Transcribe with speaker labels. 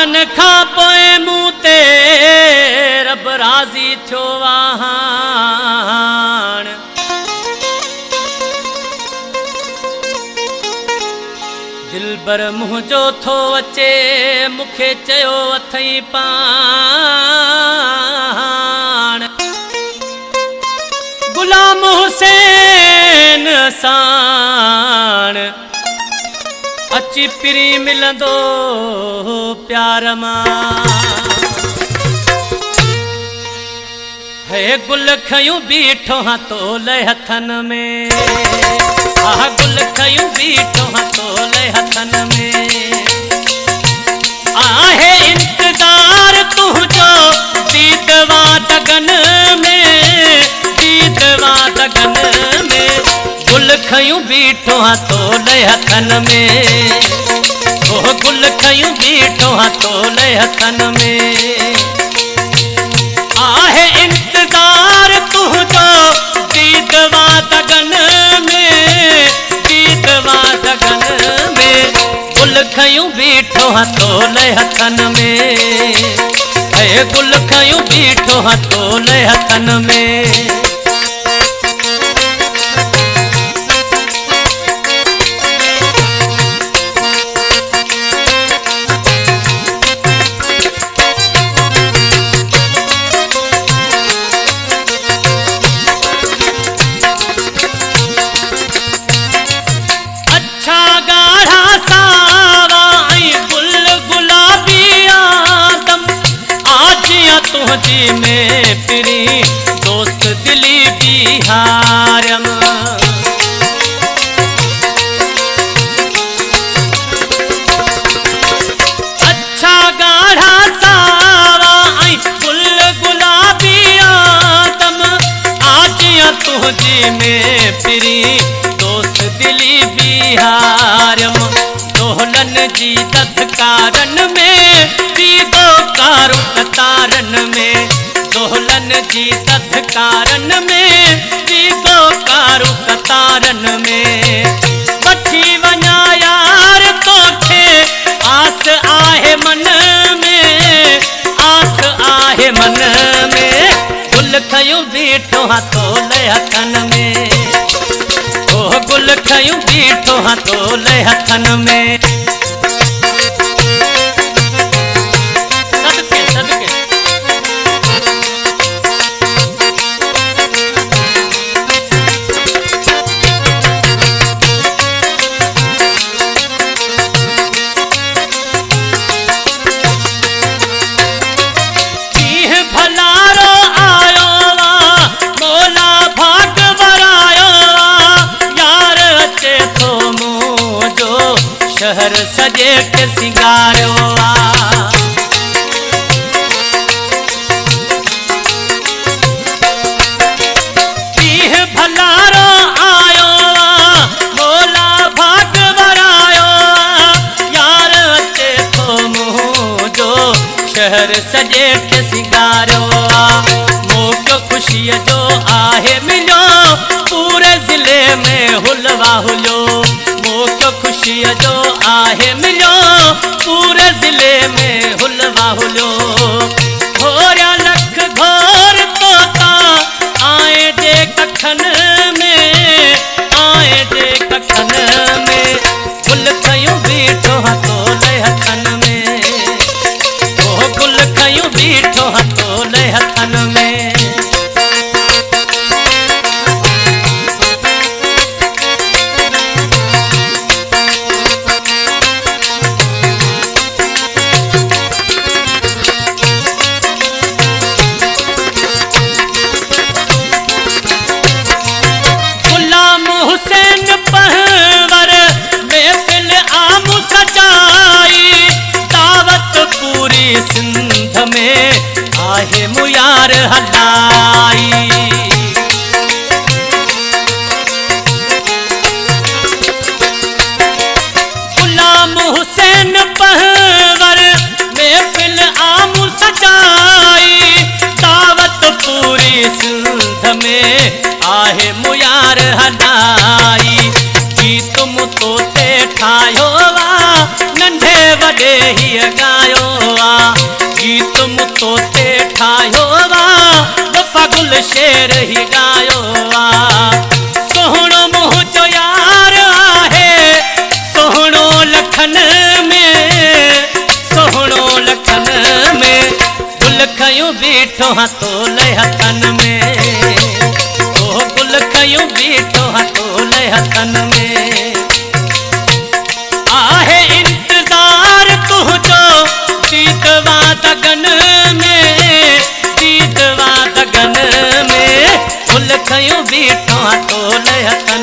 Speaker 1: सालन खां पोइ मूं ते रब राज़ी थियो हाण। दिलबर मुंहिंजो थो अचे मूंखे चयो अथई पाण। गुलाम हुसैन साण अची पिरी मिलंदो प्यार मां। हे गुल खयूं बीठो हाँ तोले हथन में, हा गुल खयूं बीठो हाँ तोले हथन में। आहे इंतजार तुझो दीदवा दगन में, दीदवा दगन में। गुल खयूं बीठो हाँ तोले हथन में, ओ गुल खयूं बीठो हाँ तोले हथन में। आहे इंतजार तुझो दीदवा दगन में, दीदवा दगन में। गुल खयूं बीठो हाँ तोले हथन में, हे गुल खयूं बीठो हाँ तोले हथन में। तुझी में पिरी दोस्त दिली बिहारम। अच्छा गाढ़ा सावा आई गुल गुलाबी आदम। आज या तुझी में पिरी दोस्त दिली बिहारम। दोहलन जी दधकारन में दीदो कारू कतारन में, दोहलन जी दधकारन में दीदो कारू कतारन में। वठी वञा यार तोखे आस आहे मन में, आस आहे मन में। गुल खयूं बीठो हाँ तोले हथन में, ओ गुल खयूं बीठो हाँ तोले हथन में। शहर सजे के सिंगारो पीह भलारो आयो मोला भाग बरायो। यार अचे तो मुझो शहर सजे के सिंगारो। मोक खुशी जो आहे मिलो पूरे जिले में हुलवा हुलो। मोक खुशी जो आहे मिलो पूरे जिले में हुलवा हुलो। घोरिया लख घोर तोता आए जे कखन में, आए जे कखन में। गुल खयूं बीठो हाँ तोले हथन में, ओ गुल खयूं बीठो हाँ तोले हथन में। सिंध में आहे मुयार हलाई। गुलाम हुसैन पहवर महफिल आम सजाई। दावत पूरी सिंध में आहे मुयार हलाई। गीत मुतो ते ठायो वा नंढे वॾे ही गायो। गीत मुतो ते ठायो वफा गुल शेर ही गायो सोहणो मुँह जो यार आहे सोहणो लखन में सोहणो लखन में गुल खयूं बीठो हाँ तोले हथन में ओ गुल खयूं बीठो हाँ तोले हथन में आहे इंतजार तुझो दीदवा दगन में दीदवा दगन में गुल खयूं बीठो हाँ तोले हथन